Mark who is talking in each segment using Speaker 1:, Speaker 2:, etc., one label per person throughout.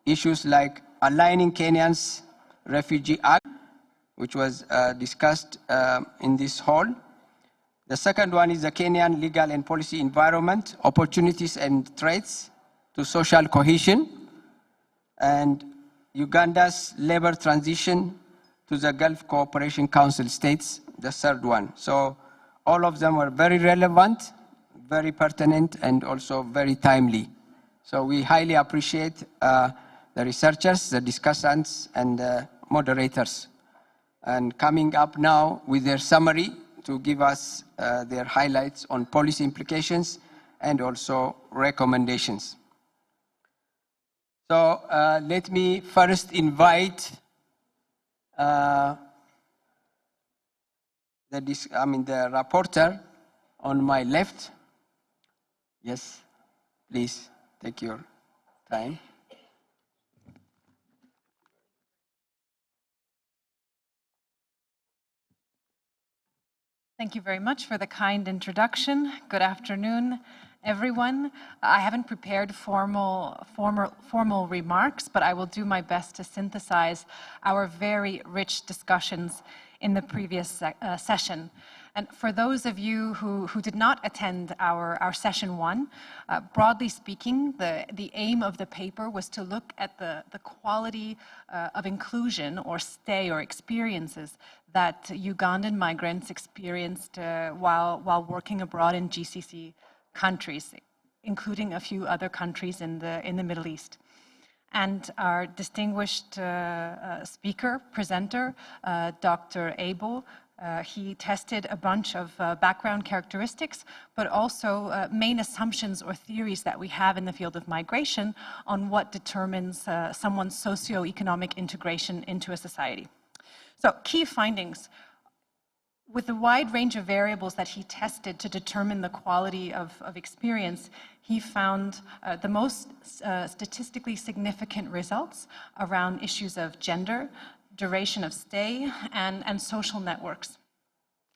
Speaker 1: issues like aligning Kenya's Refugee Act, which was discussed in this hall. The second one is the Kenyan legal and policy environment, opportunities and threats to social cohesion, and Uganda's labor transition to the Gulf Cooperation Council states, the third one. So all of them were very relevant, very pertinent, and also very timely. So we highly appreciate the researchers, the discussants, and the moderators. And coming up now with their summary to give us their highlights on policy implications and also recommendations. So let me first invite the rapporteur on my left. Yes, please take your time.
Speaker 2: Thank you very much for the kind introduction. Good afternoon, everyone. I haven't prepared formal remarks, but I will do my best to synthesize our very rich discussions in the previous session. And for those of you who did not attend our session one, broadly speaking, the aim of the paper was to look at the quality of inclusion or stay or experiences that Ugandan migrants experienced while working abroad in GCC countries, including a few other countries in the Middle East. And our distinguished presenter, Dr. Abel, he tested a bunch of background characteristics, but also main assumptions or theories that we have in the field of migration on what determines someone's socioeconomic integration into a society. So, key findings. With the wide range of variables that he tested to determine the quality of experience, he found the most statistically significant results around issues of gender, duration of stay, and social networks.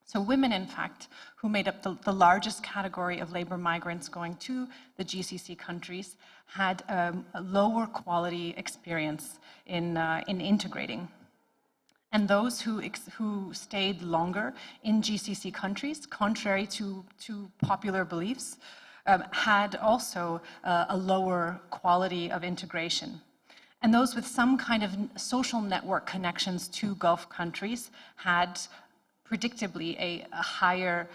Speaker 2: So women, in fact, who made up the largest category of labor migrants going to the GCC countries, had a lower quality experience in integrating. And those who stayed longer in GCC countries, contrary to popular beliefs, had also a lower quality of integration. And those with some kind of social network connections to Gulf countries had predictably a higher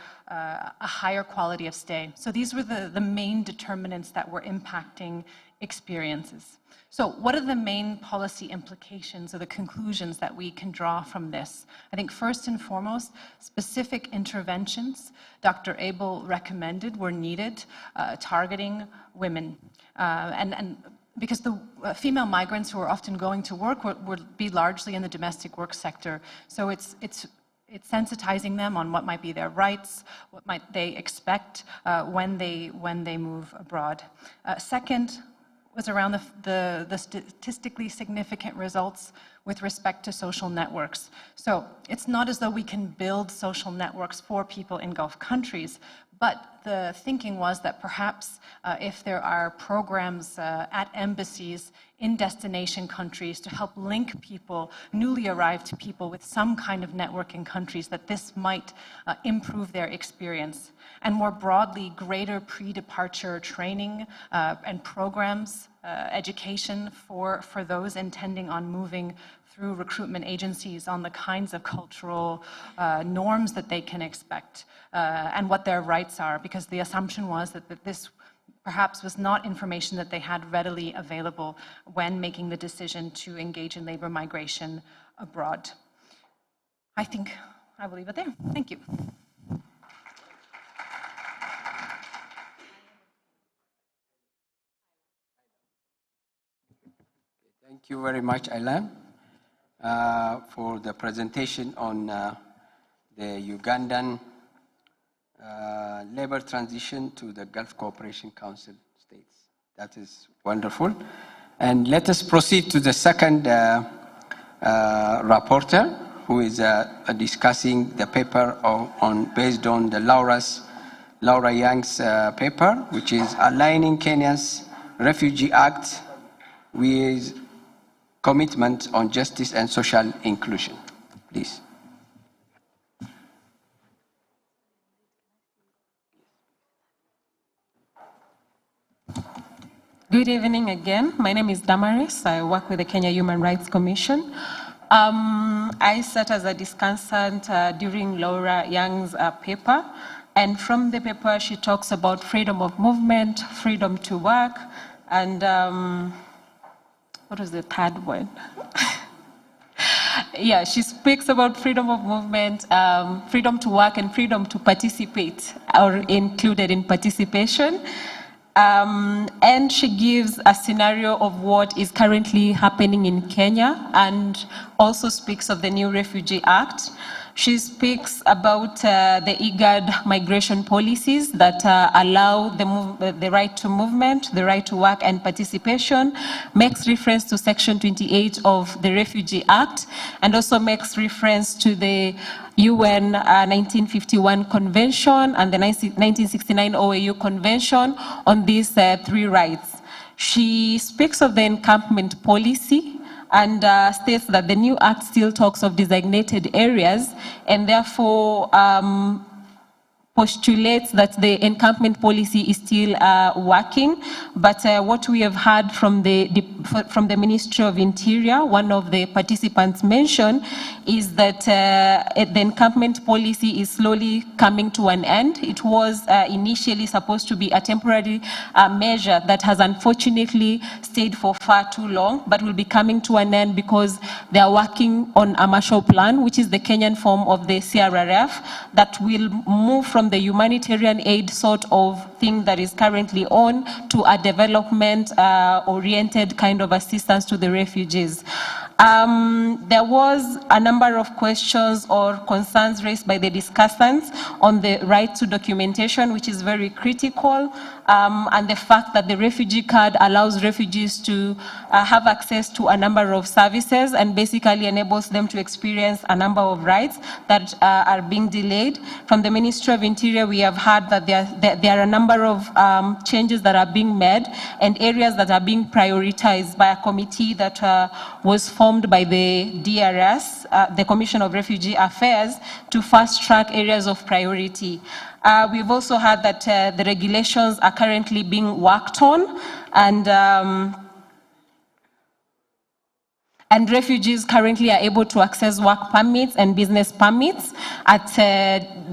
Speaker 2: quality of stay. So these were the main determinants that were impacting experiences. So what are the main policy implications or the conclusions that we can draw from this? I think first and foremost, specific interventions Dr. Abel recommended were needed, targeting women. And because the female migrants who are often going to work would be largely in the domestic work sector. So it's sensitizing them on what might be their rights, what might they expect when they move abroad. Second was around the statistically significant results with respect to social networks. So it's not as though we can build social networks for people in Gulf countries, but the thinking was that perhaps if there are programs at embassies in destination countries to help link people, newly arrived people with some kind of network in countries, that this might improve their experience. And more broadly, greater pre-departure training and programs, education for those intending on moving through recruitment agencies on the kinds of cultural norms that they can expect and what their rights are, because the assumption was that this perhaps was not information that they had readily available when making the decision to engage in labor migration abroad. I think I will leave it there. Thank you.
Speaker 1: Thank you very much, Aylan, for the presentation on the Ugandan labor transition to the Gulf Cooperation Council states. That is wonderful. And let us proceed to the second rapporteur, who is discussing the paper based on the Laura Young's paper, which is Aligning Kenya's Refugee Act with commitment on justice and social inclusion. Please.
Speaker 3: Good evening again. My name is Damaris. I work with the Kenya Human Rights Commission. I sat as a discussant during Laura Young's paper. And from the paper, she talks about freedom of movement, freedom to work, and what was the third one? Yeah, she speaks about freedom of movement, freedom to work, and freedom to participate, or included in participation. And she gives a scenario of what is currently happening in Kenya, and also speaks of the new Refugee Act. She speaks about the IGAD migration policies that allow the right to movement, the right to work and participation, makes reference to Section 28 of the Refugee Act, and also makes reference to the UN 1951 Convention and the 1969 OAU Convention on these three rights. She speaks of the encampment policy and states that the new act still talks of designated areas, and therefore postulates that the encampment policy is still working. But what we have heard from the Ministry of Interior, one of the participants mentioned, is that the encampment policy is slowly coming to an end. It was initially supposed to be a temporary measure that has unfortunately stayed for far too long, but will be coming to an end because they are working on a Marshall Plan, which is the Kenyan form of the CRRF, that will move from the humanitarian aid sort of thing that is currently on to a development-oriented kind of assistance to the refugees. There was a number of questions or concerns raised by the discussants on the right to documentation, which is very critical, and the fact that the refugee card allows refugees to have access to a number of services and basically enables them to experience a number of rights that are being delayed. From the Ministry of Interior, we have heard that there are a number of changes that are being made and areas that are being prioritized by a committee that was formed by the DRS, the Commission of Refugee Affairs, to fast-track areas of priority. We've also heard that the regulations are currently being worked on, and refugees currently are able to access work permits and business permits at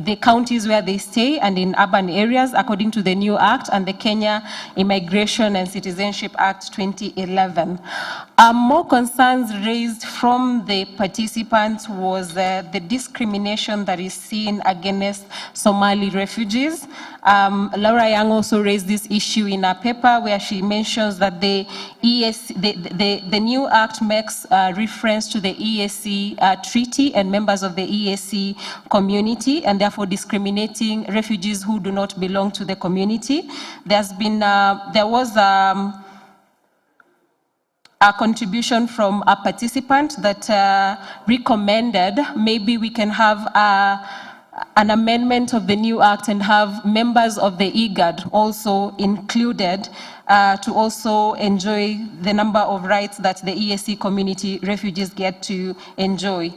Speaker 3: the counties where they stay and in urban areas, according to the new act and the Kenya Immigration and Citizenship Act 2011. More concerns raised from the participants was the discrimination that is seen against Somali refugees. Laura Young also raised this issue in her paper, where she mentions that the new act makes reference to the EAC treaty and members of the EAC community, and therefore discriminating refugees who do not belong to the community. There was a contribution from a participant that recommended maybe we can have an amendment of the new act and have members of the IGAD also included to also enjoy the number of rights that the EAC community refugees get to enjoy.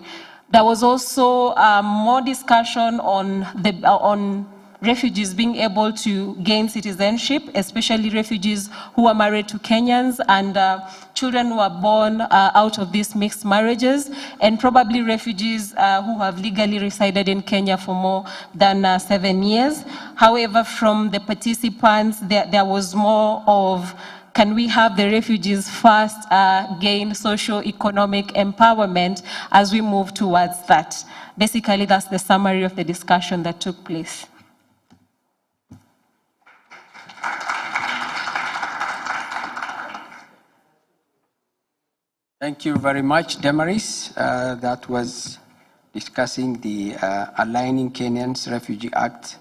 Speaker 3: There was also more discussion on refugees being able to gain citizenship, especially refugees who are married to Kenyans and children who are born out of these mixed marriages, and probably refugees who have legally resided in Kenya for more than 7 years. However, from the participants, there was more of, can we have the refugees first gain socio-economic empowerment as we move towards that? Basically, that's the summary of the discussion that took place.
Speaker 1: Thank you very much, Damaris. That was discussing the Aligning Kenyans Refugee Act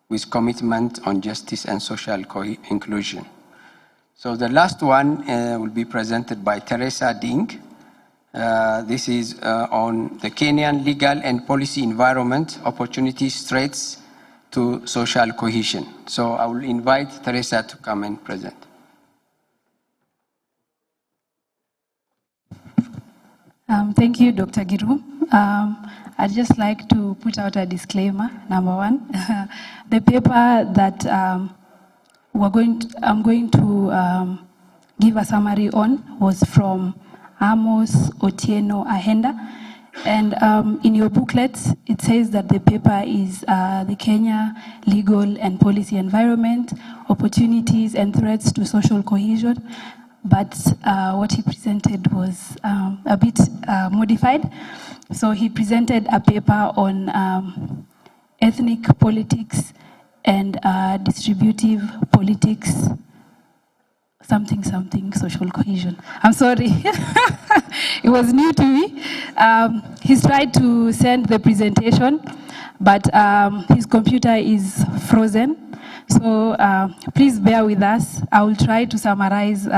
Speaker 1: with Commitment on Justice and Social Inclusion. So the last one will be presented by Teresa Ding. This is on the Kenyan legal and policy environment, opportunities, threats to social cohesion. So I will invite Teresa to come and present.
Speaker 4: Thank you, Dr. Giru. I'd just like to put out a disclaimer, number one. The paper that I'm going to give a summary on was from Amos Otieno Ahenda. And in your booklets, it says that the paper is the Kenya Legal and Policy Environment, Opportunities and Threats to Social Cohesion. But what he presented was a bit modified. So he presented a paper on ethnic politics and distributive politics, something social cohesion. I'm sorry, it was new to me. He's tried to send the presentation, but his computer is frozen. So please bear with us. I will try to summarize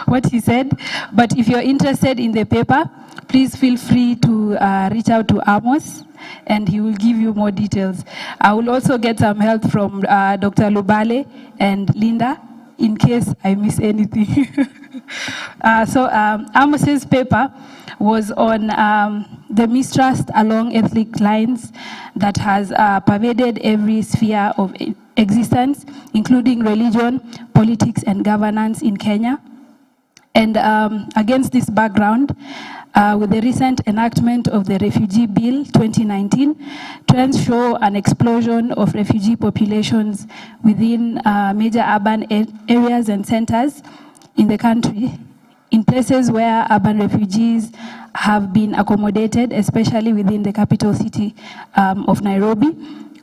Speaker 4: what he said. But if you're interested in the paper, please feel free to reach out to Amos, and he will give you more details. I will also get some help from Dr. Lubale and Linda, in case I miss anything. Amos's paper was on the mistrust along ethnic lines that has pervaded every sphere of existence, including religion, politics, and governance in Kenya. And against this background, with the recent enactment of the Refugee Bill 2019, trends show an explosion of refugee populations within major urban areas and centers in the country, in places where urban refugees have been accommodated, especially within the capital city of Nairobi.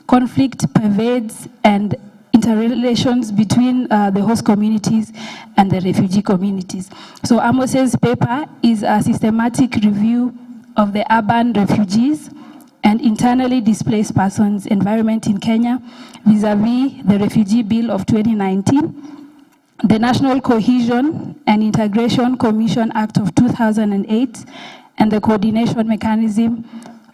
Speaker 4: Conflict pervades and interrelations between the host communities and the refugee communities. So Amos's paper is a systematic review of the urban refugees and internally displaced persons environment in Kenya vis-a-vis the Refugee Bill of 2019, the National Cohesion and Integration Commission Act of 2008, and the coordination mechanism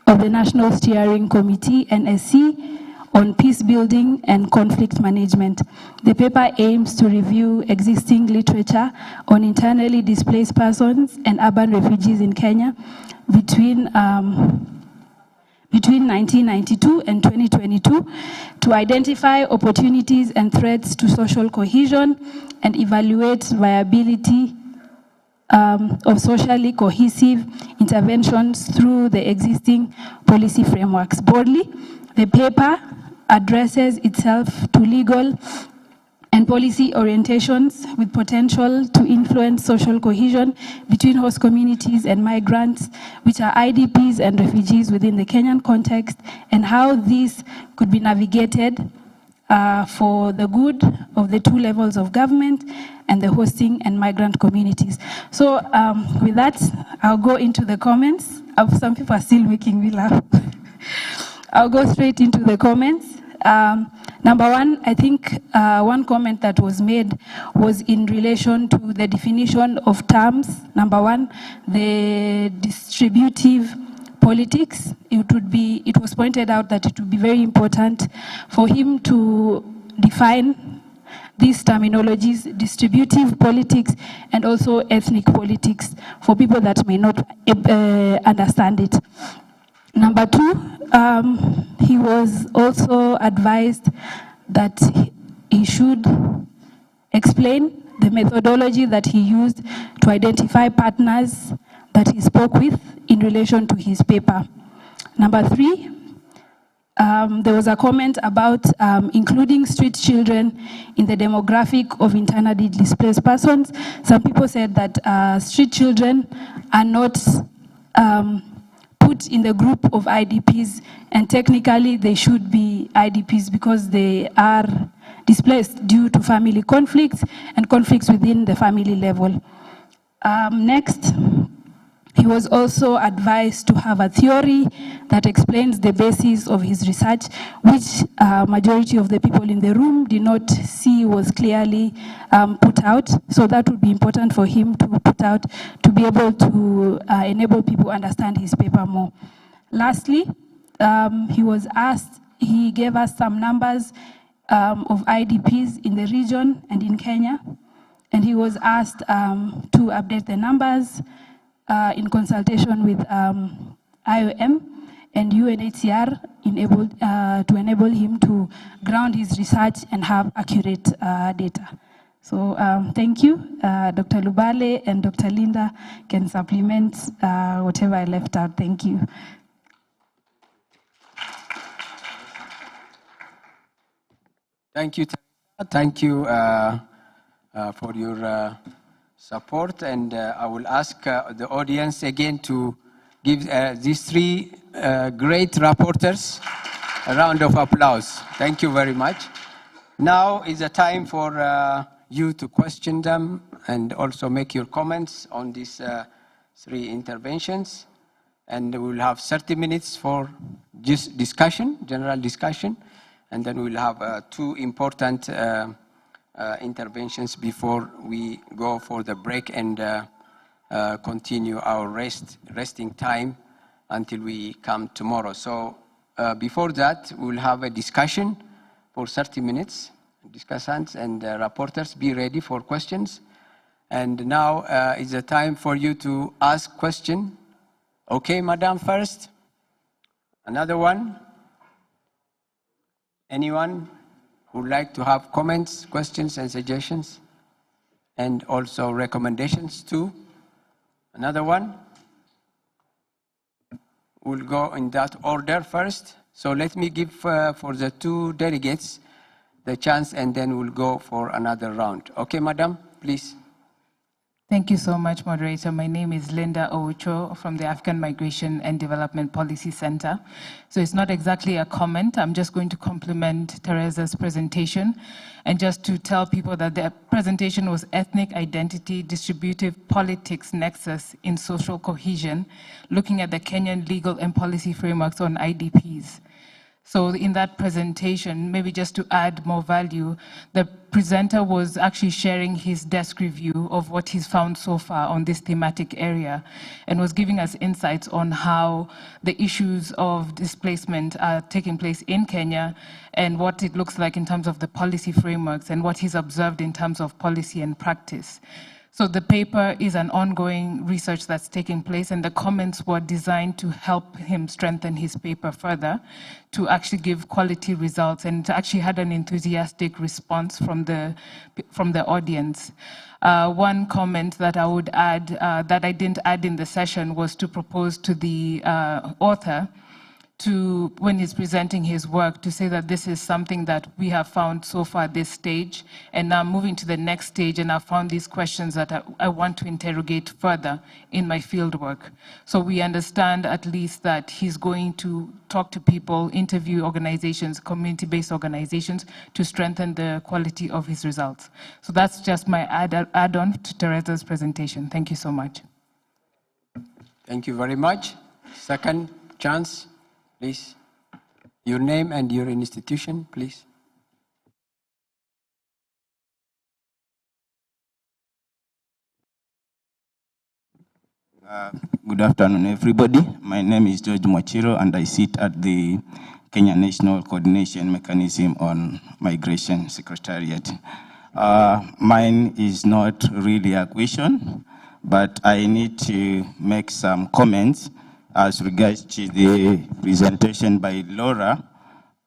Speaker 4: of the National Steering Committee, NSC, on peace building and conflict management. The paper aims to review existing literature on internally displaced persons and urban refugees in Kenya between 1992 and 2022 to identify opportunities and threats to social cohesion and evaluate viability of socially cohesive interventions through the existing policy frameworks. Broadly, the paper addresses itself to legal and policy orientations with potential to influence social cohesion between host communities and migrants, which are IDPs and refugees within the Kenyan context, and how this could be navigated for the good of the two levels of government and the hosting and migrant communities. So with that, I'll go into the comments. Some people are still making me laugh. I'll go straight into the comments. Number one, I think one comment that was made was in relation to the definition of terms. Number one, the distributive politics. It was pointed out that it would be very important for him to define these terminologies, distributive politics and also ethnic politics, for people that may not understand it. Number two, he was also advised that he should explain the methodology that he used to identify partners that he spoke with in relation to his paper. Number three, there was a comment about including street children in the demographic of internally displaced persons. Some people said that street children are not put in the group of IDPs, and technically they should be IDPs because they are displaced due to family conflicts and conflicts within the family level. Next, he was also advised to have a theory that explains the basis of his research, which majority of the people in the room did not see was clearly put out. So that would be important for him to put out to be able to enable people to understand his paper more. Lastly, he gave us some numbers of IDPs in the region and in Kenya, and he was asked to update the numbers in consultation with IOM and UNHCR to enable him to ground his research and have accurate data. So thank you. Dr. Lubale and Dr. Linda can supplement whatever I left out. Thank you.
Speaker 1: Thank you, Teresa. Thank you for your support. And I will ask the audience again to give these three great rapporteurs a round of applause. Thank you very much. Now is the time for you to question them and also make your comments on these three interventions. And we'll have 30 minutes for just discussion, general discussion. And then we'll have two important interventions before we go for the break and continue our resting time until we come tomorrow. So before that, we'll have a discussion for 30 minutes. Discussants and rapporteurs, be ready for questions. And now is the time for you to ask question. Okay, Madam, first. Another one. Anyone who would like to have comments, questions, and suggestions? And also recommendations too? Another one? We'll go in that order first. So let me give for the two delegates the chance, and then we'll go for another round. Okay, Madam, please.
Speaker 5: Thank you so much, moderator. My name is Linda Oucho from the African Migration and Development Policy Center. So it's not exactly a comment. I'm just going to complement Teresa's presentation and just to tell people that the presentation was Ethnic Identity, Distributive Politics Nexus in Social Cohesion, looking at the Kenyan legal and policy frameworks on IDPs. So in that presentation, maybe just to add more value, the presenter was actually sharing his desk review of what he's found so far on this thematic area and was giving us insights on how the issues of displacement are taking place in Kenya and what it looks like in terms of the policy frameworks and what he's observed in terms of policy and practice. So the paper is an ongoing research that's taking place, and the comments were designed to help him strengthen his paper further, to actually give quality results, and it actually had an enthusiastic response from the audience. One comment that I would add, that I didn't add in the session, was to propose to the author to, when he's presenting his work, to say that this is something that we have found so far at this stage, and now moving to the next stage, and I found these questions that I want to interrogate further in my field work. So we understand at least that he's going to talk to people, interview organizations, community-based organizations, to strengthen the quality of his results. So that's just my add-on to Teresa's presentation. Thank you so much.
Speaker 1: Thank you very much. Second chance. Please, your name and your institution, please.
Speaker 6: Good afternoon, everybody. My name is George Mwachiro, and I sit at the Kenya National Coordination Mechanism on Migration Secretariat. Mine is not really a question, but I need to make some comments as regards to the presentation by Laura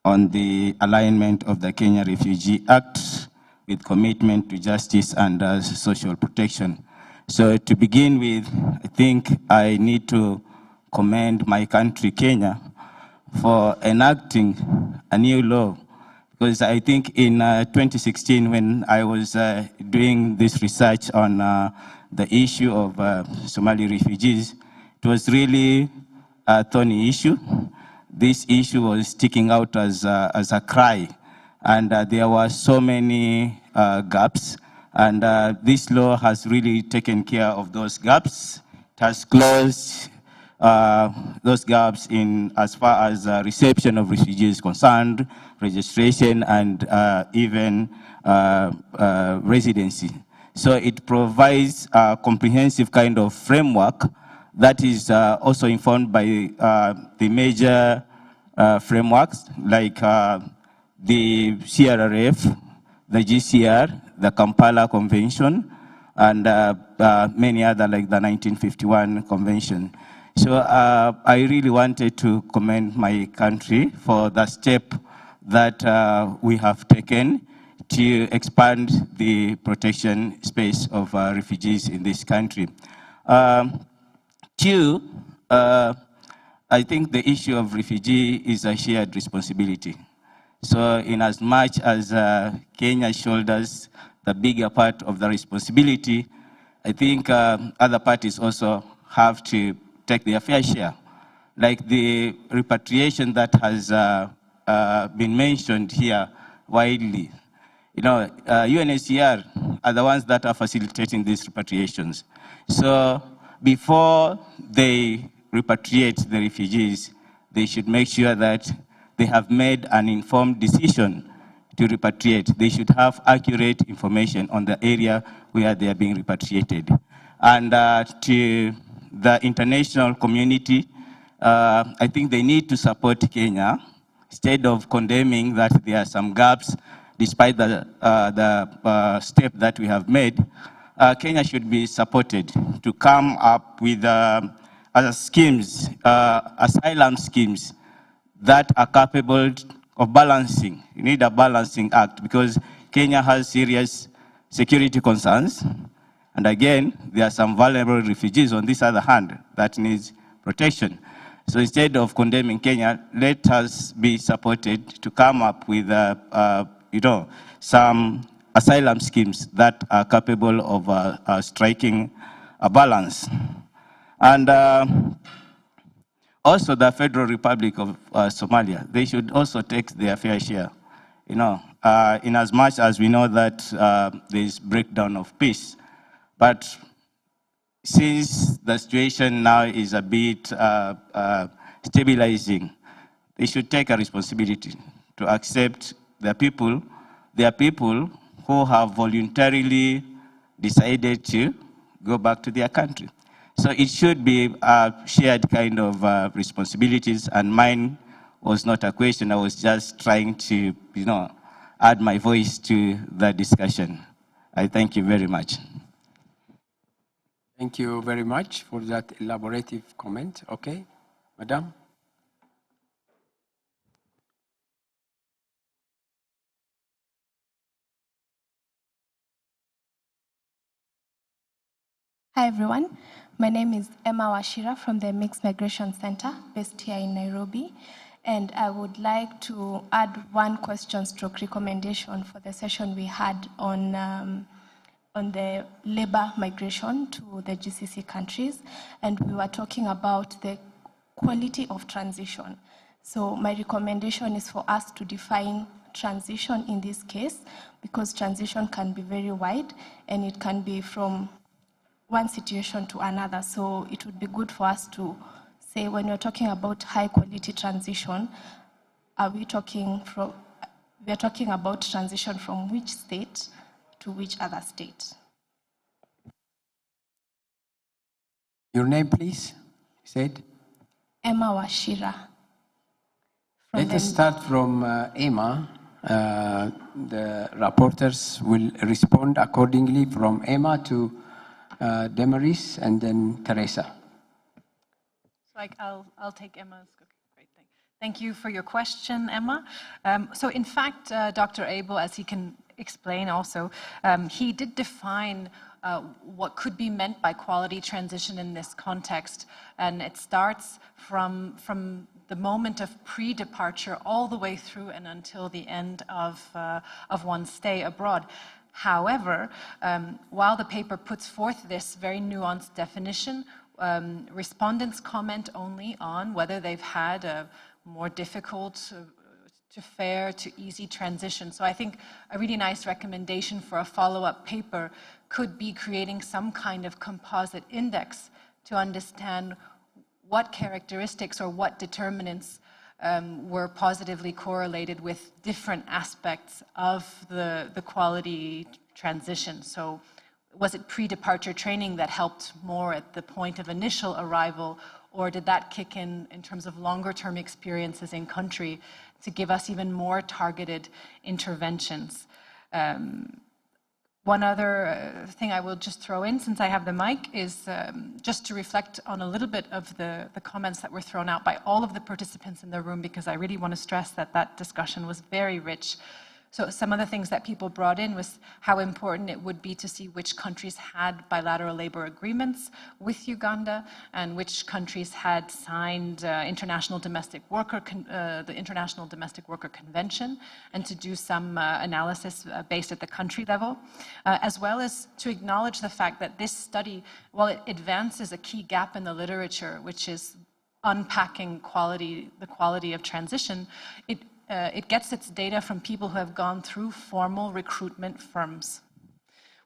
Speaker 6: on the alignment of the Kenya Refugee Act with commitment to justice and social protection. So to begin with, I think I need to commend my country, Kenya, for enacting a new law. Because I think in 2016, when I was doing this research on the issue of Somali refugees, it was really a thorny issue. This issue was sticking out as a cry, and there were so many gaps, and this law has really taken care of those gaps. It has closed those gaps in as far as reception of refugees concerned, registration, and even residency. So it provides a comprehensive kind of framework that is also informed by the major frameworks like the CRRF, the GCR, the Kampala Convention, and many other, like the 1951 Convention. So I really wanted to commend my country for the step that we have taken to expand the protection space of refugees in this country. Two, I think the issue of refugee is a shared responsibility. So in as much as Kenya shoulders the bigger part of the responsibility, I think other parties also have to take their fair share. Like the repatriation that has been mentioned here widely. You know, UNHCR are the ones that are facilitating these repatriations. So before they repatriate the refugees, they should make sure that they have made an informed decision to repatriate. They should have accurate information on the area where they are being repatriated. And to the international community, I think they need to support Kenya instead of condemning that there are some gaps despite the step that we have made. Kenya should be supported to come up with schemes, asylum schemes that are capable of balancing. You need a balancing act because Kenya has serious security concerns. And again, there are some vulnerable refugees on this other hand that needs protection. So instead of condemning Kenya, let us be supported to come up with some asylum schemes that are capable of striking a balance. And also the Federal Republic of Somalia, they should also take their fair share. You know, in as much as we know that there is breakdown of peace, but since the situation now is a bit stabilizing, they should take a responsibility to accept their people who have voluntarily decided to go back to their country. So it should be a shared kind of responsibilities, and mine was not a question. I was just trying to, add my voice to the discussion. I thank you very much.
Speaker 1: Thank you very much for that elaborative comment. Okay, Madam.
Speaker 7: Hi everyone, my name is Emma Washira from the Mixed Migration Center based here in Nairobi, and I would like to add one question/stroke recommendation for the session we had on the labor migration to the GCC countries, and we were talking about the quality of transition. So my recommendation is for us to define transition in this case, because transition can be very wide and it can be from one situation to another. So it would be good for us to say, when we're talking about high quality transition, we're talking about transition from which state to which other state.
Speaker 1: Your name, please, said?
Speaker 7: Emma Washira.
Speaker 1: Let us start from Emma. The reporters will respond accordingly from Emma to Demaris and then Teresa.
Speaker 2: So I'll take Emma's. Great, thank you for your question, Emma. So in fact, Dr. Abel, as he can explain also, he did define what could be meant by quality transition in this context, and it starts from the moment of pre-departure all the way through and until the end of one's stay abroad. However, while the paper puts forth this very nuanced definition, respondents comment only on whether they've had a more difficult to fair to easy transition. So I think a really nice recommendation for a follow-up paper could be creating some kind of composite index to understand what characteristics or what determinants were positively correlated with different aspects of the quality transition. So was it pre-departure training that helped more at the point of initial arrival, or did that kick in terms of longer-term experiences in country to give us even more targeted interventions? One other thing I will just throw in, since I have the mic, is just to reflect on a little bit of the comments that were thrown out by all of the participants in the room, because I really want to stress that that discussion was very rich. So some of the things that people brought in was how important it would be to see which countries had bilateral labor agreements with Uganda and which countries had signed the International Domestic Worker Convention, and to do some analysis based at the country level, as well as to acknowledge the fact that this study, while it advances a key gap in the literature, which is unpacking the quality of transition, it gets its data from people who have gone through formal recruitment firms,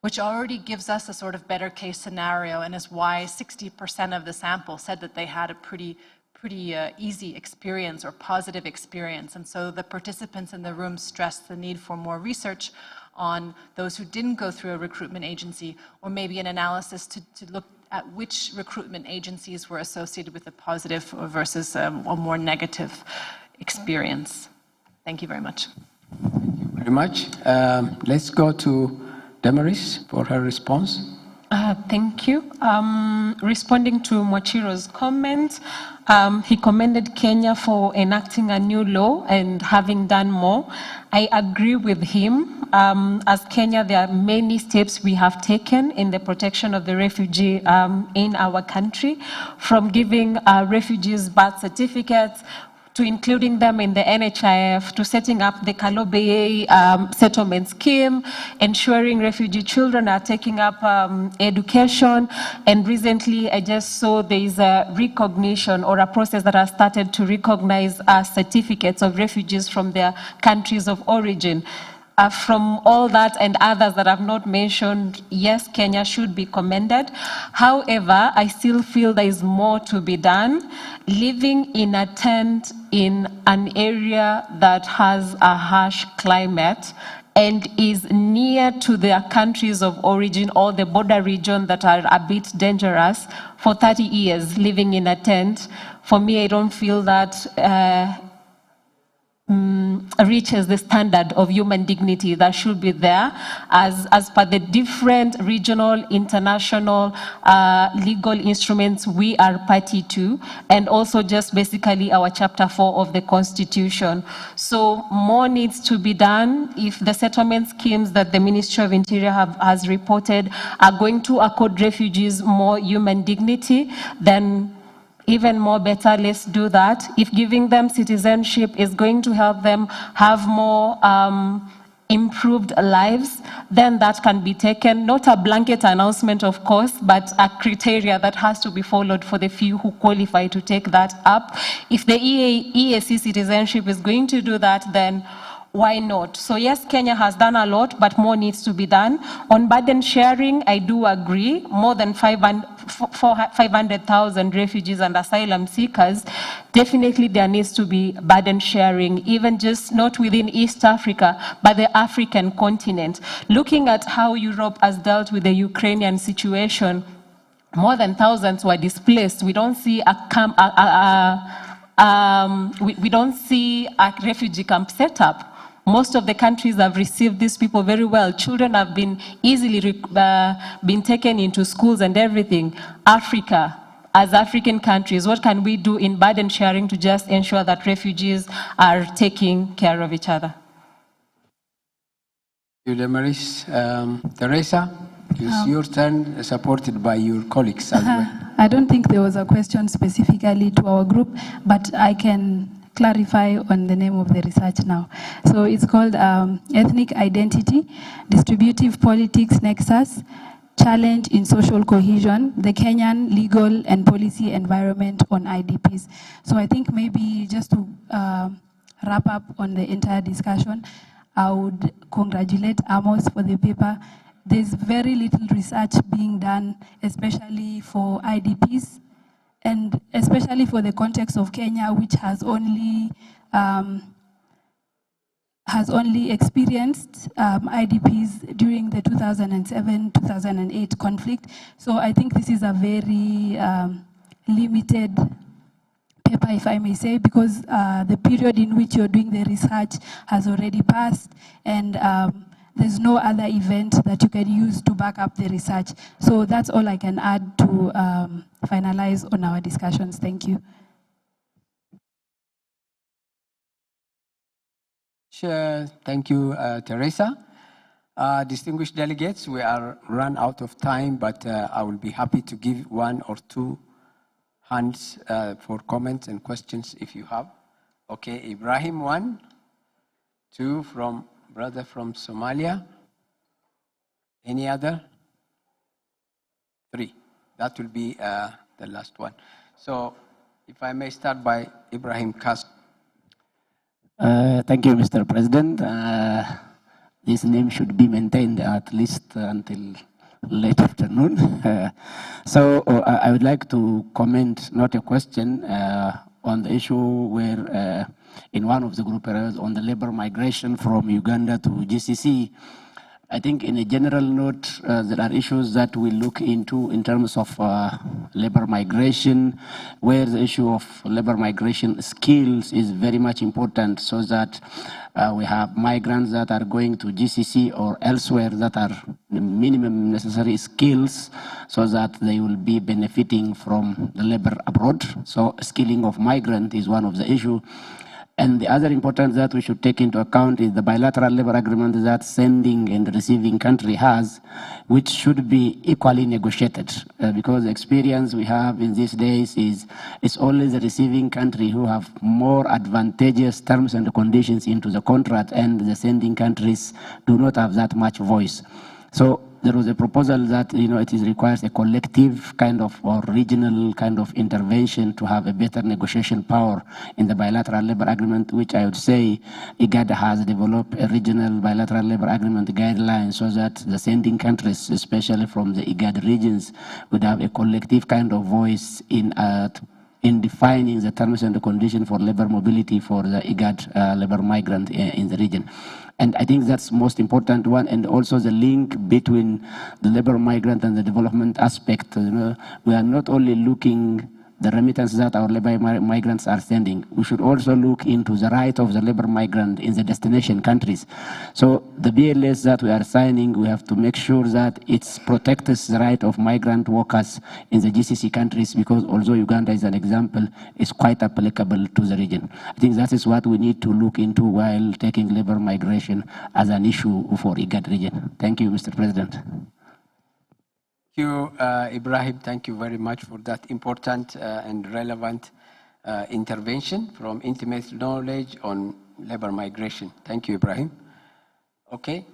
Speaker 2: which already gives us a sort of better case scenario, and is why 60% of the sample said that they had a pretty easy experience or positive experience. And so the participants in the room stressed the need for more research on those who didn't go through a recruitment agency, or maybe an analysis to look at which recruitment agencies were associated with a positive versus a more negative experience. Thank you very much.
Speaker 1: Thank you very much. Let's go to Damaris for her response.
Speaker 3: Thank you. Responding to Mwachiro's comment, he commended Kenya for enacting a new law and having done more. I agree with him. As Kenya, there are many steps we have taken in the protection of the refugee in our country, from giving refugees birth certificates, to including them in the NHIF, to setting up the Kalobeye settlement scheme, ensuring refugee children are taking up education. And recently, I just saw there is a recognition, or a process that has started to recognize certificates of refugees from their countries of origin. From all that and others that I've not mentioned, yes, Kenya should be commended. However, I still feel there is more to be done. Living in a tent in an area that has a harsh climate and is near to their countries of origin or the border region that are a bit dangerous, for 30 years living in a tent, for me, I don't feel that reaches the standard of human dignity that should be there as per the different regional, international legal instruments we are party to, and also just basically our chapter 4 of the Constitution. So more needs to be done. If the settlement schemes that the Ministry of Interior has reported are going to accord refugees more human dignity, then even more better, let's do that. If giving them citizenship is going to help them have more improved lives, then that can be taken. Not a blanket announcement, of course, but a criteria that has to be followed for the few who qualify to take that up. If the EAC citizenship is going to do that, then why not? So yes, Kenya has done a lot, but more needs to be done. On burden sharing, I do agree. More than 500,000 refugees and asylum seekers, definitely there needs to be burden sharing, even just not within East Africa, but the African continent. Looking at how Europe has dealt with the Ukrainian situation, more than thousands were displaced. We don't see we don't see a refugee camp set up. Most of the countries have received these people very well. Children have been easily been taken into schools and everything. Africa, as African countries, what can we do in burden sharing to just ensure that refugees are taking care of each other?
Speaker 1: Thank you, Damaris. Teresa, it's your turn, supported by your colleagues as well.
Speaker 4: I don't think there was a question specifically to our group, but I can clarify on the name of the research now. So it's called Ethnic Identity, Distributive Politics Nexus, Challenge in Social Cohesion, the Kenyan Legal and Policy Environment on IDPs. So I think maybe just to wrap up on the entire discussion, I would congratulate Amos for the paper. There's very little research being done, especially for IDPs, and especially for the context of Kenya, which has only experienced IDPs during the 2007-2008 conflict. So I think this is a very limited paper, if I may say, because the period in which you're doing the research has already passed, and there's no other event that you can use to back up the research. So that's all I can add to finalize on our discussions. Thank you.
Speaker 1: Sure. Thank you, Teresa. Distinguished delegates, we are run out of time, but I will be happy to give 1 or 2 hands for comments and questions if you have. Okay, Ibrahim, 1, 2 from brother from Somalia. Any other? 3. That will be the last one. So if I may start by Ibrahim Kas.
Speaker 8: Thank you, Mr. President. This name should be maintained at least until late afternoon. So I would like to comment, not a question, on the issue where in one of the group areas on the labor migration from Uganda to GCC. I think in a general note, there are issues that we look into in terms of labor migration, where the issue of labor migration skills is very much important, so that we have migrants that are going to GCC or elsewhere that are the minimum necessary skills, so that they will be benefiting from the labor abroad. So skilling of migrant is one of the issues. And the other important that we should take into account is the bilateral labor agreement that sending and receiving country has, which should be equally negotiated. Because the experience we have in these days is it's only the receiving country who have more advantageous terms and conditions into the contract, and the sending countries do not have that much voice. So there was a proposal that it requires a collective kind of or regional kind of intervention to have a better negotiation power in the bilateral labor agreement, which I would say IGAD has developed a regional bilateral labor agreement guideline so that the sending countries, especially from the IGAD regions, would have a collective kind of voice in defining the terms and the conditions for labor mobility for the IGAD labor migrant in the region. And I think that's the most important one, and also the link between the labor migrant and the development aspect. We are not only looking the remittance that our labor migrants are sending. We should also look into the right of the labor migrant in the destination countries. So the BLS that we are signing, we have to make sure that it protects the right of migrant workers in the GCC countries, because although Uganda is an example, it's quite applicable to the region. I think that is what we need to look into while taking labor migration as an issue for IGAD region. Thank you, Mr. President.
Speaker 1: Thank you, Ibrahim. Thank you very much for that important and relevant intervention from intimate knowledge on labor migration. Thank you, Ibrahim. Okay.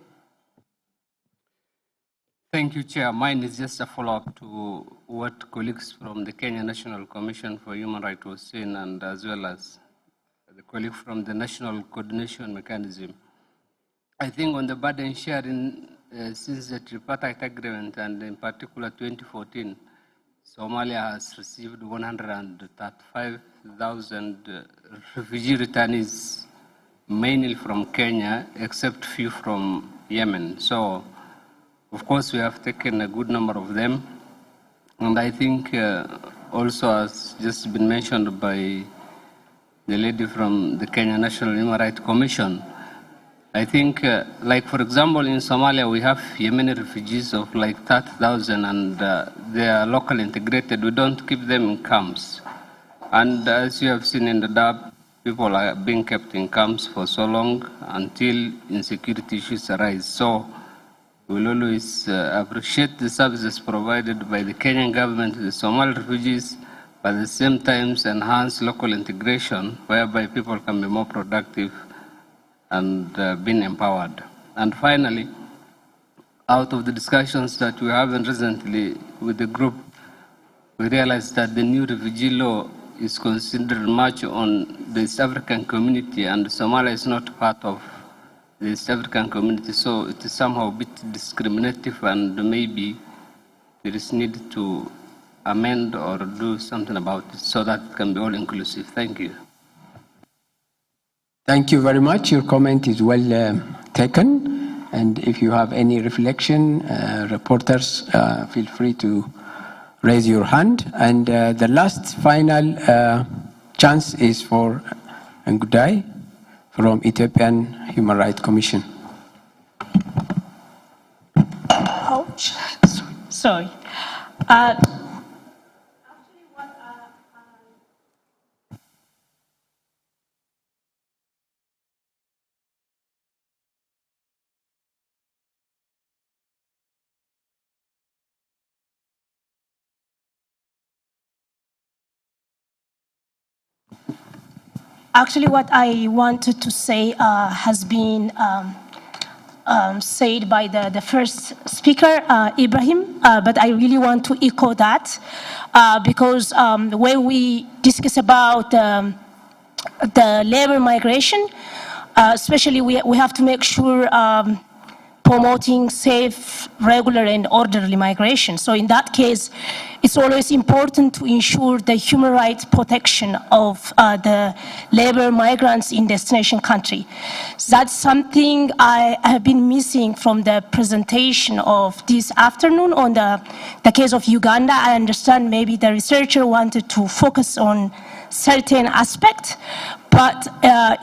Speaker 9: Thank you, Chair. Mine is just a follow-up to what colleagues from the Kenya National Commission for Human Rights was saying, and as well as the colleague from the National Coordination Mechanism. I think on the burden sharing, since the tripartite agreement, and in particular 2014, Somalia has received 135,000 refugee returnees, mainly from Kenya, except few from Yemen. So, of course, we have taken a good number of them. And I think also, as just been mentioned by the lady from the Kenya National Human Rights Commission, I think, like for example, in Somalia, we have Yemeni refugees of like 30,000, and they are locally integrated. We don't keep them in camps. And as you have seen in the DAB, people are being kept in camps for so long until insecurity issues arise. So we'll always appreciate the services provided by the Kenyan government to the Somali refugees, but at the same time enhance local integration, whereby people can be more productive and being empowered. And finally, out of the discussions that we have recently with the group, we realized that the new refugee law is considered much on the East African community, and Somalia is not part of the East African community, so it is somehow a bit discriminative, and maybe there is need to amend or do something about it so that it can be all inclusive. Thank you.
Speaker 1: Thank you very much. Your comment is well taken. And if you have any reflection, reporters, feel free to raise your hand. And the last final chance is for Ngudai from Ethiopian Human Rights Commission.
Speaker 10: Sorry. Actually, what I wanted to say has been said by the first speaker, Ibrahim, but I really want to echo that because when we discuss about the labor migration, especially we have to make sure promoting safe, regular, and orderly migration. So in that case, it's always important to ensure the human rights protection of the labor migrants in destination country. So that's something I have been missing from the presentation of this afternoon on the case of Uganda. I understand maybe the researcher wanted to focus on certain aspect, but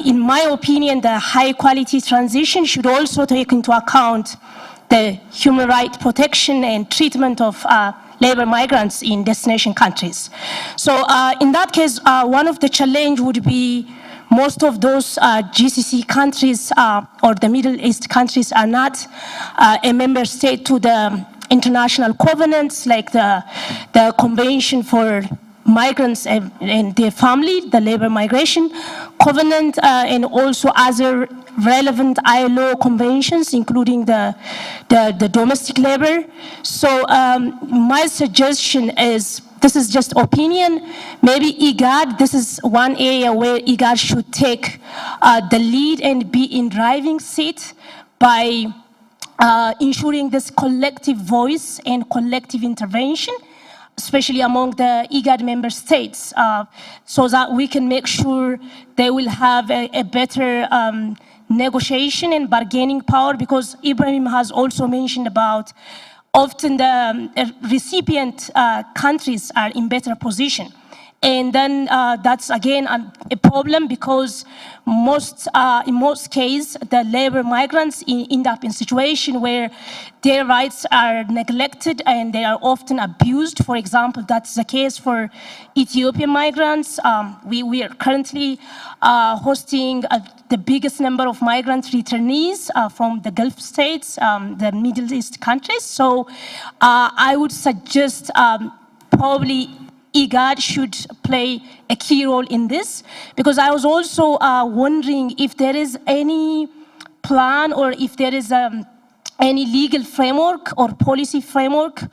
Speaker 10: in my opinion, the high quality transition should also take into account the human rights protection and treatment of labor migrants in destination countries. So in that case, one of the challenge would be most of those GCC countries or the Middle East countries are not a member state to the international covenants like the Convention for Migrants and their family, the labor migration covenant, and also other relevant ILO conventions, including the domestic labor. So my suggestion is, this is just opinion, maybe IGAD, this is one area where IGAD should take the lead and be in driving seat by ensuring this collective voice and collective intervention, especially among the IGAD member states, so that we can make sure they will have a better negotiation and bargaining power, because Ibrahim has also mentioned about often the recipient countries are in better position. And then that's again a problem, because in most cases, the labor migrants end up in a situation where their rights are neglected and they are often abused. For example, that's the case for Ethiopian migrants. We are currently hosting the biggest number of migrant returnees from the Gulf states, the Middle East countries. So I would suggest probably IGAD should play a key role in this, because I was also wondering if there is any plan or if there is any legal framework or policy framework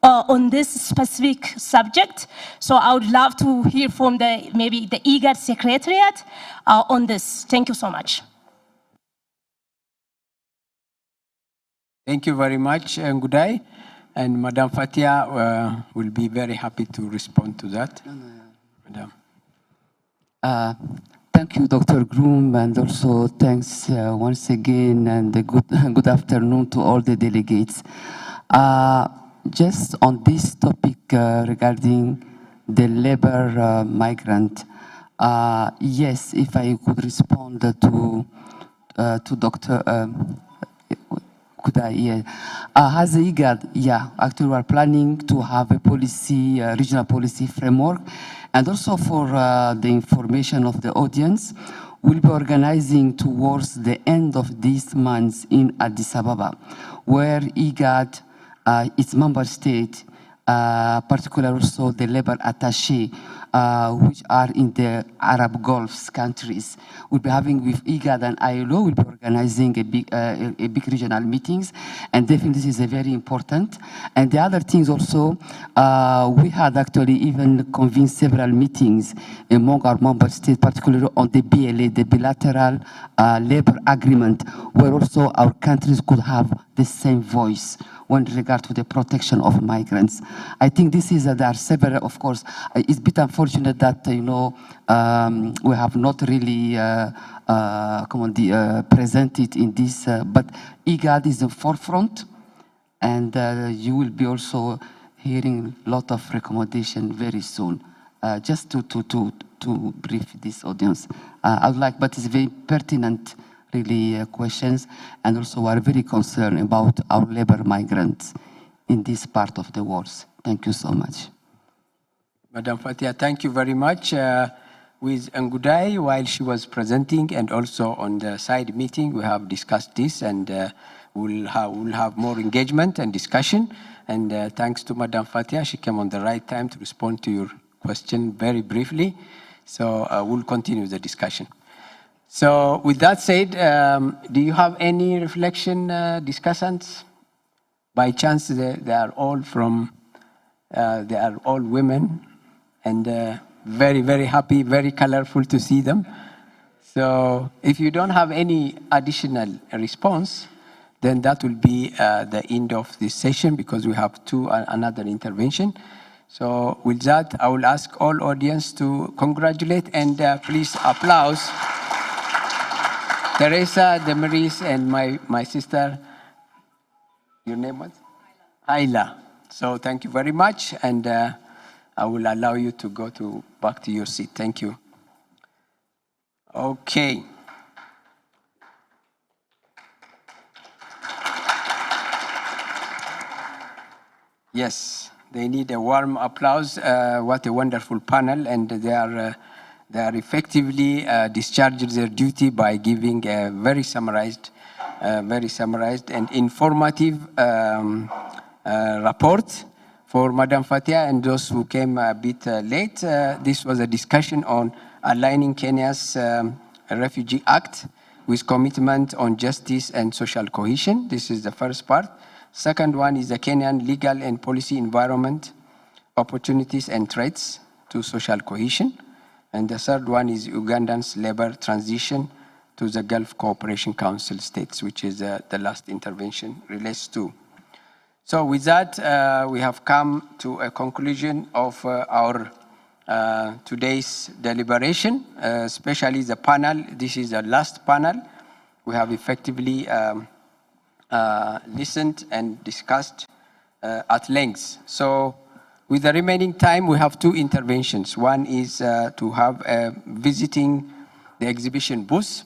Speaker 10: on this specific subject. So I would love to hear from maybe the IGAD Secretariat on this. Thank you so much.
Speaker 1: Thank you very much, Ngudai. And Madam Fatia will be very happy to respond to that. Madam.
Speaker 11: Thank you, Dr. Groom, and also thanks once again, and good afternoon to all the delegates. Just on this topic regarding the labor migrant, yes, if I could respond to Dr. As a IGAD, yeah, actually we are planning to have a policy, regional policy framework, and also for the information of the audience, we'll be organizing towards the end of this month in Addis Ababa, where IGAD, its member state, particularly also the labor attaché, which are in the Arab Gulf countries. We'll be having with IGAD and ILO, we'll be organizing a big regional meetings, and definitely this is a very important. And the other things also, we had actually even convened several meetings among our member states, particularly on the BLA, the bilateral labor agreement, where also our countries could have the same voice when regard to the protection of migrants. I think this is, there are several, of course, it's a bit unfortunate that, you know, we have not really presented in this, but IGAD is the forefront, and you will be also hearing a lot of recommendation very soon. Just to brief this audience. I would like, but it's very pertinent really questions, and also we are very concerned about our labor migrants in this part of the world. Thank you so much.
Speaker 1: Madam Fatia, thank you very much. With Ngudai, while she was presenting, and also on the side meeting, we have discussed this, and we'll have more engagement and discussion. And thanks to Madam Fatia, she came on the right time to respond to your question very briefly. So we'll continue the discussion. So with that said, do you have any reflection, discussants? By chance, they are all from, they are all women, and very, very happy, very colorful to see them. So if you don't have any additional response, then that will be the end of this session, because we have another intervention. So with that, I will ask all audience to congratulate and please applause Teresa, Demaris, and my sister. Your name was? Ayla. So thank you very much, and I will allow you to go back to your seat. Thank you. Okay. Yes, they need a warm applause. What a wonderful panel, and they are effectively discharging their duty by giving a very summarized and informative report for Madam Fatia and those who came a bit late. This was a discussion on aligning Kenya's Refugee Act with commitment on justice and social cohesion. This is the first part. Second one is the Kenyan legal and policy environment, opportunities and threats to social cohesion. And the third one is Ugandan's labor transition to the Gulf Cooperation Council states, which is the last intervention relates to. So with that, we have come to a conclusion of our today's deliberation, especially the panel. This is the last panel. We have effectively listened and discussed at length. So with the remaining time, we have two interventions. One is to have visiting the exhibition booth.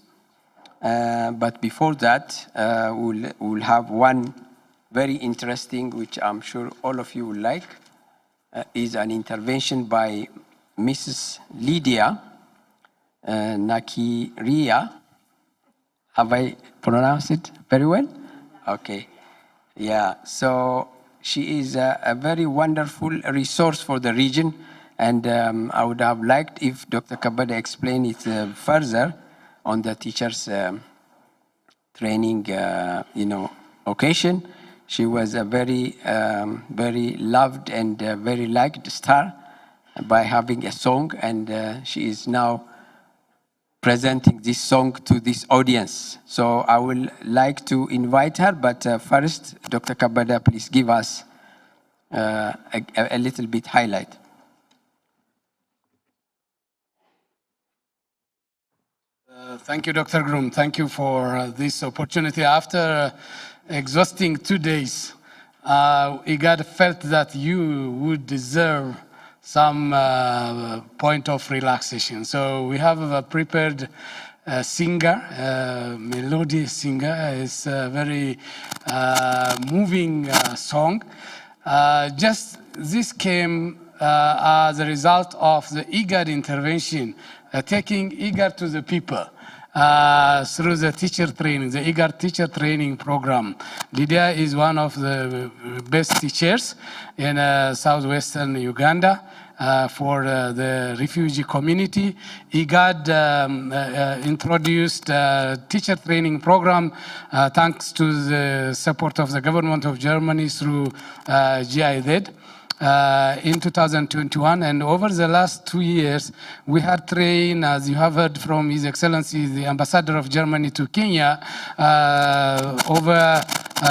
Speaker 1: But before that, we'll have one very interesting, which I'm sure all of you will like, is an intervention by Mrs. Lydia Nakiria. Have I pronounced it very well? Okay. Yeah, so she is a very wonderful resource for the region, and I would have liked if Dr. Kabada explained it further on the teachers' training, occasion. She was a very, very loved and very liked star by having a song, and she is now presenting this song to this audience. So I will like to invite her, but first, Dr. Kabada, please give us a little bit highlight.
Speaker 12: Thank you, Dr. Groom. Thank you for this opportunity. After exhausting 2 days, IGAD felt that you would deserve some point of relaxation. So we have prepared a singer, melody singer. It's a very moving song. Just this came as a result of the IGAD intervention, taking IGAD to the people. Through the teacher training, the IGAD teacher training program. Lydia is one of the best teachers in southwestern Uganda for the refugee community. IGAD introduced a teacher training program thanks to the support of the government of Germany through IGAD. In 2021, and over the last 2 years, we had trained, as you have heard from His Excellency, the Ambassador of Germany to Kenya, over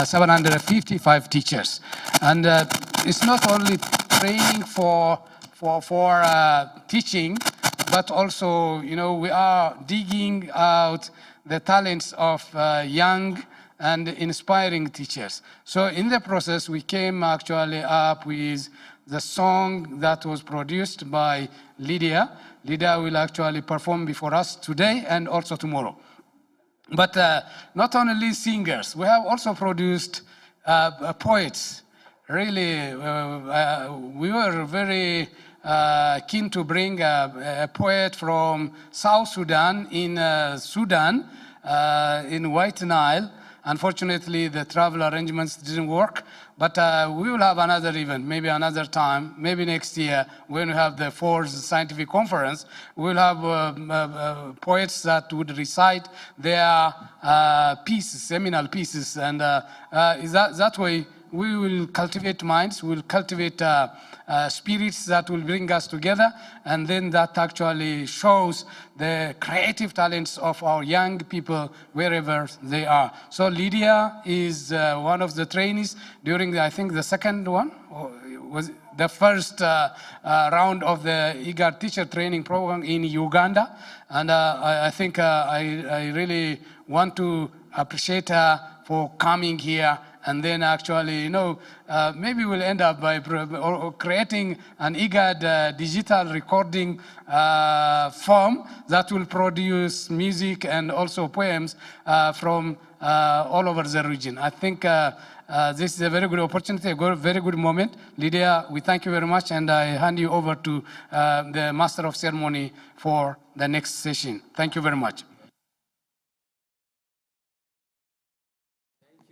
Speaker 12: 755 teachers. And it's not only training for teaching, but also, we are digging out the talents of young and inspiring teachers. So in the process, we came actually up with the song that was produced by Lydia. Lydia will actually perform before us today and also tomorrow. But not only singers, we have also produced poets, really, we were very keen to bring a poet from South Sudan in White Nile. Unfortunately, the travel arrangements didn't work, but we will have another event, maybe another time, maybe next year when we have the fourth scientific conference. We'll have poets that would recite their pieces, seminal pieces, and that way we will cultivate minds, we'll cultivate spirits that will bring us together, and then that actually shows the creative talents of our young people wherever they are. So Lydia is one of the trainees during, I think, the second one, or was the first round of the IGAD teacher training program in Uganda. And I think I really want to appreciate her for coming here. And then actually, maybe we'll end up by creating an IGAD digital recording form that will produce music and also poems from all over the region. I think this is a very good opportunity, a very good moment. Lydia, we thank you very much, and I hand you over to the Master of Ceremony for the next session. Thank you very much.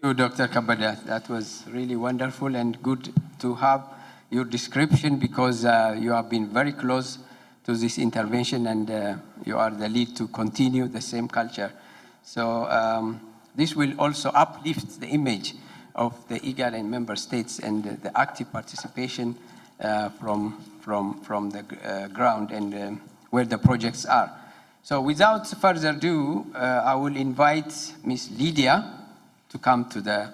Speaker 1: Thank you, Dr. Kabada. That was really wonderful and good to have your description, because you have been very close to this intervention, and you are the lead to continue the same culture. So this will also uplift the image of the IGAD and member states and the active participation from the ground and where the projects are. So without further ado, I will invite Ms. Lydia to come to the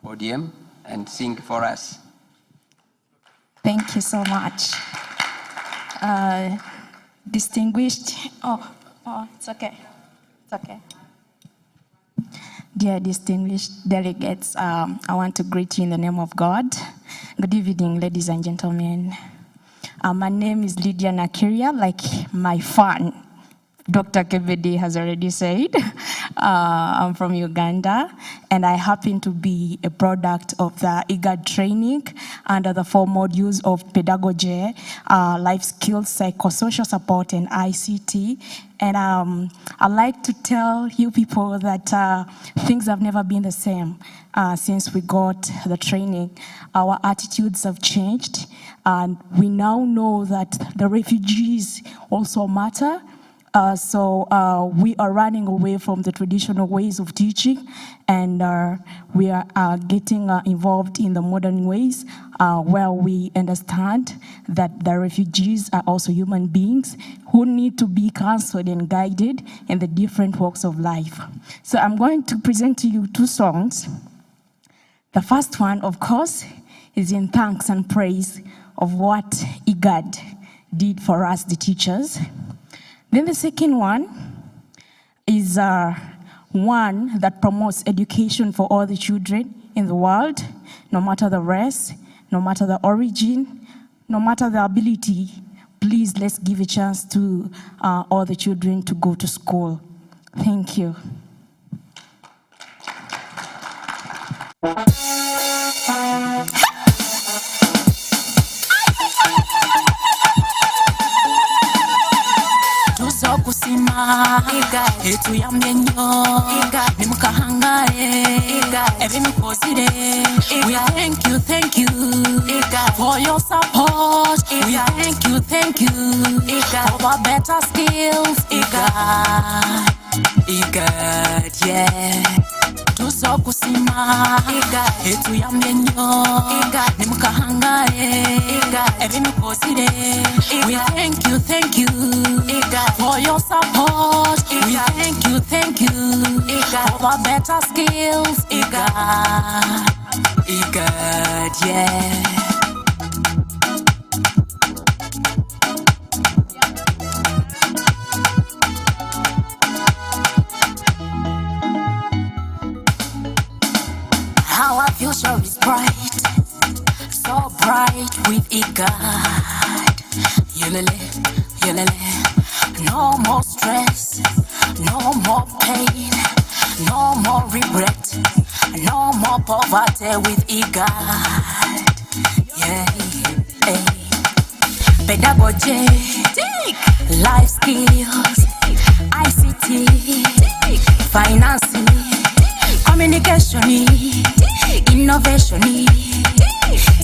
Speaker 1: podium and sing for us.
Speaker 13: Thank you so much. Distinguished, it's okay. It's okay. Dear distinguished delegates, I want to greet you in the name of God. Good evening, ladies and gentlemen. My name is Lydia Nakiria, like my fan, Dr. Kebede has already said. I'm from Uganda, and I happen to be a product of the IGAD training under the 4 modules of pedagogy, life skills, psychosocial support, and ICT. And I'd like to tell you people that things have never been the same since we got the training. Our attitudes have changed, and we now know that the refugees also matter. So we are running away from the traditional ways of teaching, and we are getting involved in the modern ways where we understand that the refugees are also human beings who need to be counseled and guided in the different walks of life. So I'm going to present to you 2 songs. The first one, of course, is in thanks and praise of what IGAD did for us, the teachers. Then the second one is one that promotes education for all the children in the world, no matter the race, no matter the origin, no matter the ability. Please, let's give a chance to all the children to go to school. Thank you.
Speaker 14: Kusima etu ya myenyo nimukahangare ebimikozire. We thank you for your support. We thank you for our better skills. IGAD, yeah. Tuzo kusima etu ya myenyo nimukahangare ebimikozire. We thank you for your support. We thank you for our better skills. IGAD, yeah. Our future is bright, so bright with IGAD. Yelele, no more stress, no more pain, no more regret, no more poverty with IGAD. pedagogy, life skills, ICT, financing, communication, innovation,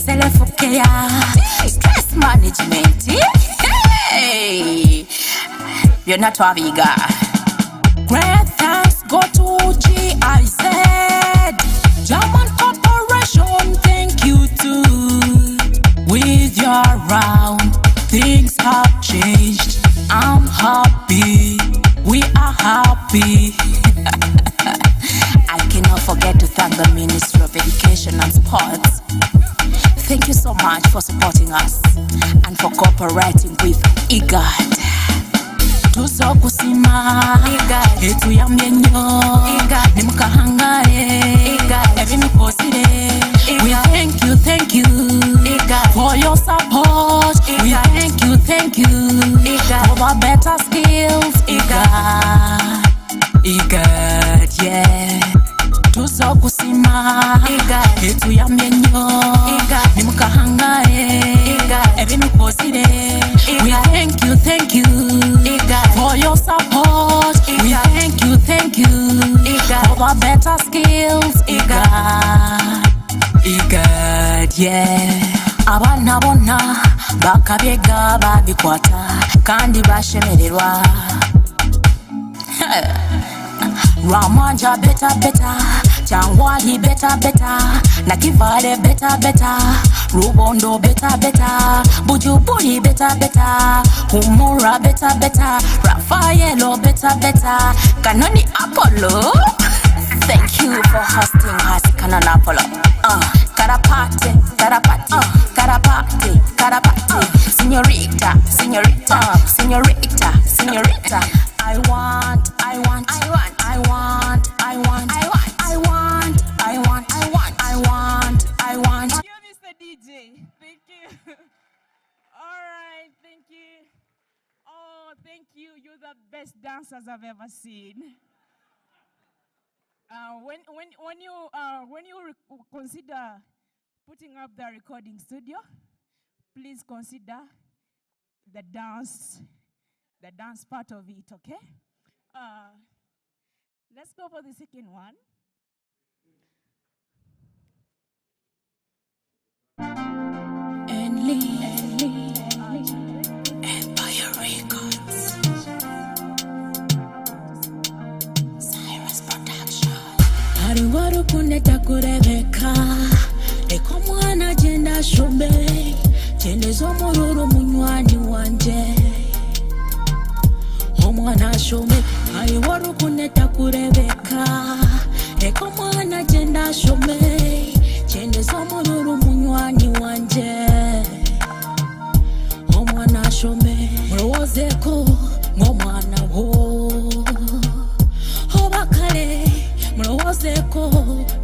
Speaker 14: self-care, stress management. Hey, you're not IGAD. Great thanks go to GIZ, German Corporation. Thank you too. With your round, things have changed. I'm happy. We are happy. I cannot forget to thank the Ministry of Education and Sports. Thank you so much for supporting us and for cooperating with IGAD. Tuzo kusima IGAD, etu ya myenyo IGAD, nimukahangare IGAD, every posire IGAD. We thank you IGAD, for your support IGAD. We thank you IGAD, for the better skills IGAD. IGAD, yeah. Tuzo kusima IGAD, etu ya myenyo IGAD, nimukahangare IGAD, every posire IGAD. We thank you IGAD, for your support IGAD. We thank you IGAD, for the better skills IGAD. IGAD, yeah. Abana bona bakabyega babikwata kandi bashemererwa. Ramanja better, Changwali better, Nakivale better, Rubondo better, Bujuburi better, Humura better, Rafaelo better, Kanoni Apollo. Thank you for hosting us, Canon Apollo. Karapate, Señorita. I want.
Speaker 15: You, Mr. DJ. Thank you. All right, thank you. Oh, thank you. You're the best dancers I've ever seen. When you consider putting up the recording studio, please consider the dance part of it, okay? Let's go for the second one.
Speaker 14: Empire Records. Cyrus Production.
Speaker 16: Haruwaru kuneta kurebeka eko mwana jenda shombe chendezo mururu munywani wanje omwana shombe. Haruwaru kuneta kurebeka eko mwana jenda shombe chendezo mururu munywani wanje omwana shombe. Mulowozeko ng'omwana wo obakale mulowozeko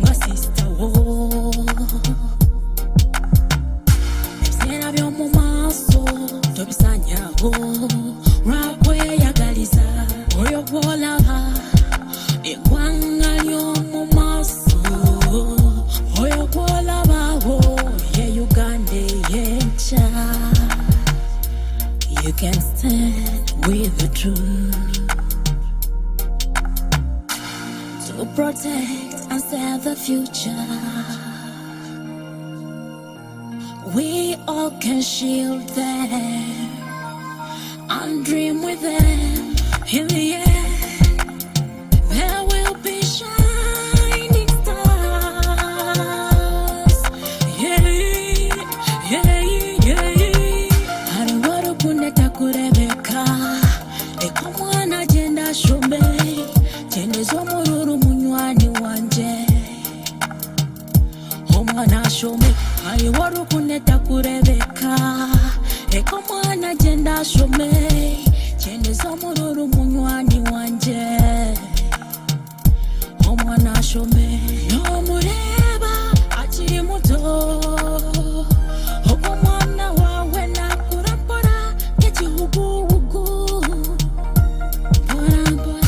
Speaker 16: nga sista wo. Ebiseera by'omu maaso tobisanyawo lwakweyagaliza oyo gw'olaba eggwanga ly'omu maaso oyo gw'olabawo ye Uganda ey'enkya. You can stand with the truth to protect and save the future. We all can shield them and dream with them. In the end, there will be shining stars. Yeah. Haruwaru kuneta kurebeka eko mwana jenda shombe chendezo mururu munywani wanje omwana shombe. Haruwaru kuneta kurebeka eko mwana jenda shombe chendezo mururu munywani wanje omwana shombe. Nomureba akiri muto ogwo mwana wawe nakurapora nk'ekihuguhugu mporampola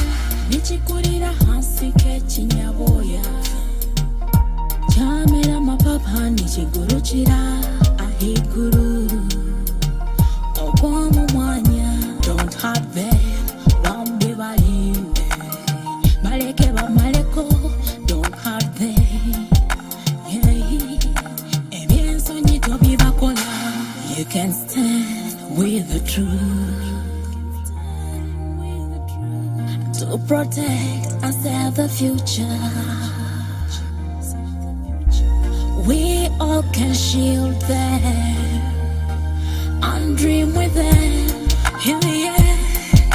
Speaker 16: nikikurira hansi k'ekinyaboya kyamera amapapa nikigurukira ahiguru. gifted with the truth to protect and save the future. We all can shield them and dream with them. In the end,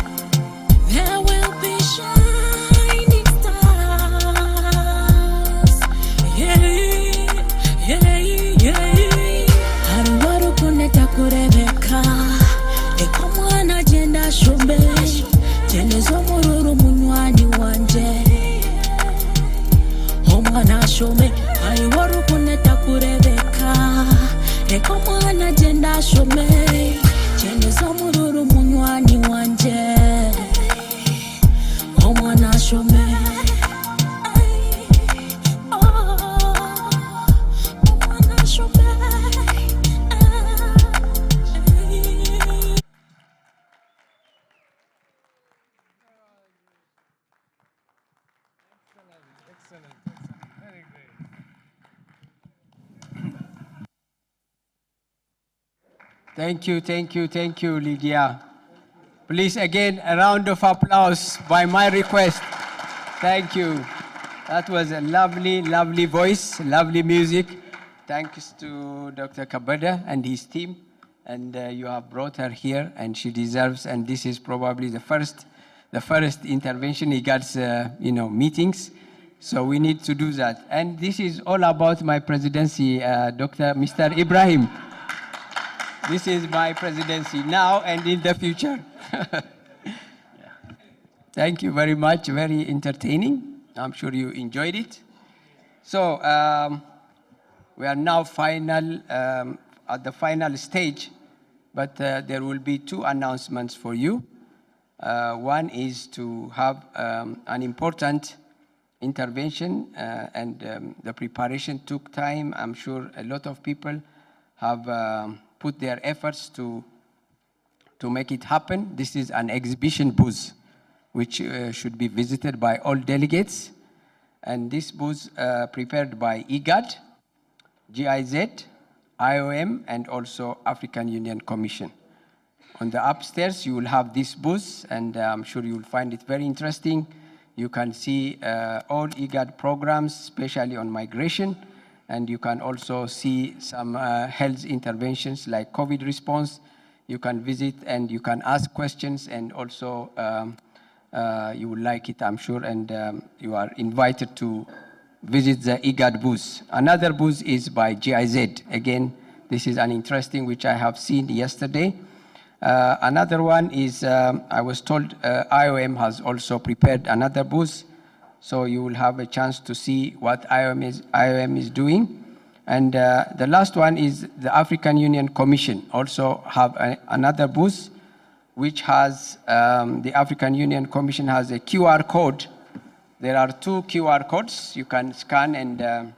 Speaker 16: there will be shining stars. Yeah, yeah, yeah. Haruwaru kuneta kurebeka eka mwana jenda shumbe jenezo mururu munywani wanje omwana shumbe haruwaru kuneta kurebeka eka mwana jenda shumbe jenezo mururu munywani wanje omwana shumbe.
Speaker 1: Thank you, Lydia. Please, again, a round of applause by my request. Thank you. That was a lovely, lovely voice, lovely music. Thanks to Dr. Kabada and his team. And you have brought her here, and she deserves, and this is probably the first intervention IGAD's meetings. So we need to do that. And this is all about my presidency, Mr. Ibrahim. This is my presidency now and in the future. Thank you very much, very entertaining. I'm sure you enjoyed it. So we are now at the final stage, but there will be two announcements for you. One is to have an important intervention, and the preparation took time. I'm sure a lot of people have put their efforts to make it happen. This is an exhibition booth, which should be visited by all delegates. And this booth prepared by IGAD, GIZ, IOM, and also African Union Commission. On the upstairs, you will have this booth, and I'm sure you will find it very interesting. You can see all IGAD programs, especially on migration, and you can also see some health interventions like COVID response. You can visit and you can ask questions, and also you will like it, I'm sure, and you are invited to visit the IGAD booth. Another booth is by GIZ. Again, this is an interesting, which I have seen yesterday. Another one is, I was told IOM has also prepared another booth, so you will have a chance to see what IOM is doing. And the last one is the African Union Commission also have another booth, which has, the African Union Commission has a QR code. There are two QR codes you can scan and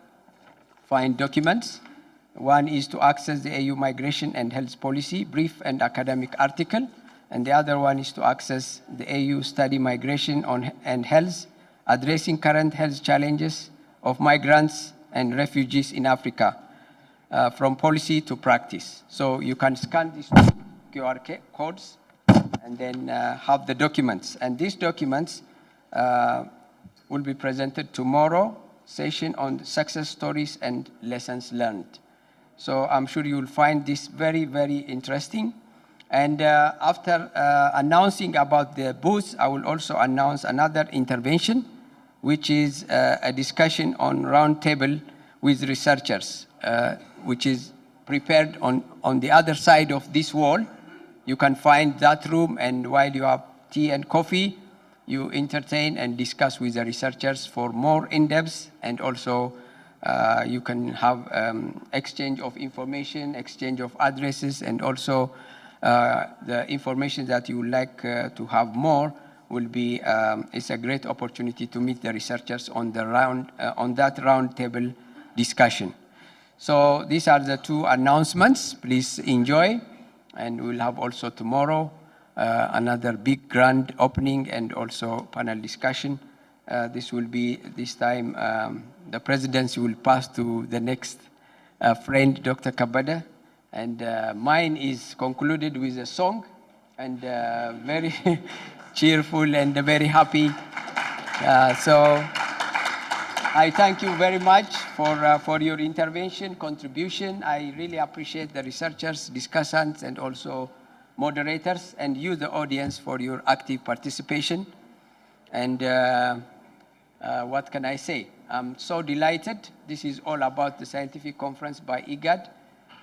Speaker 1: find documents. One is to access the AU Migration and Health Policy brief and academic article, and the other one is to access the AU Study Migration and Health, addressing current health challenges of migrants and refugees in Africa, from policy to practice. So you can scan these two QR codes and then have the documents. And these documents will be presented tomorrow session on success stories and lessons learned. So I'm sure you will find this very, very interesting. And after announcing about the booth, I will also announce another intervention, which is a discussion on roundtable with researchers, which is prepared on the other side of this wall. You can find that room, and while you have tea and coffee, you entertain and discuss with the researchers for more in-depth, and also you can have exchange of information, exchange of addresses, and also the information that you would like to have more will be, it's a great opportunity to meet the researchers on the on that round table discussion. So these are the two announcements. Please enjoy, and we'll have also tomorrow another big grand opening and also panel discussion. This will be, this time, the presidency will pass to the next friend, Dr. Kabada, And mine is concluded with a song, and very cheerful and very happy. So I thank you very much for your intervention, contribution. I really appreciate the researchers, discussants, and also moderators, and you, the audience, for your active participation. And what can I say? I'm so delighted. This is all about the scientific conference by IGAD.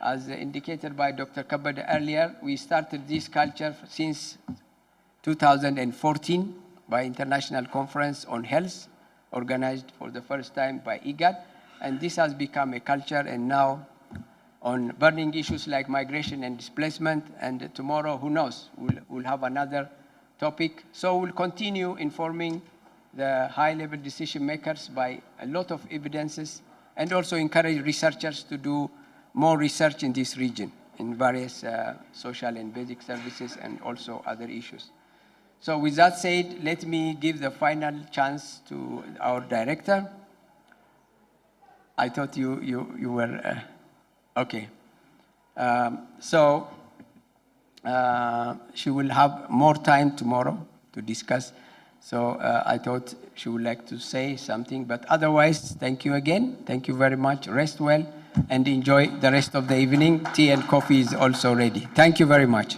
Speaker 1: As indicated by Dr. Kabada earlier, we started this culture since 2014 by International Conference on Health, organized for the first time by IGAD. And this has become a culture, and now on burning issues like migration and displacement, and tomorrow, who knows, we'll have another topic. So we'll continue informing the high-level decision makers by a lot of evidences, and also encourage researchers to do more research in this region, in various social and basic services, and also other issues. So with that said, let me give the final chance to our director. I thought you were, okay. She will have more time tomorrow to discuss. So I thought she would like to say something, but otherwise, thank you again. Thank you very much. Rest well and enjoy the rest of the evening. Tea and coffee is also ready. Thank you very much.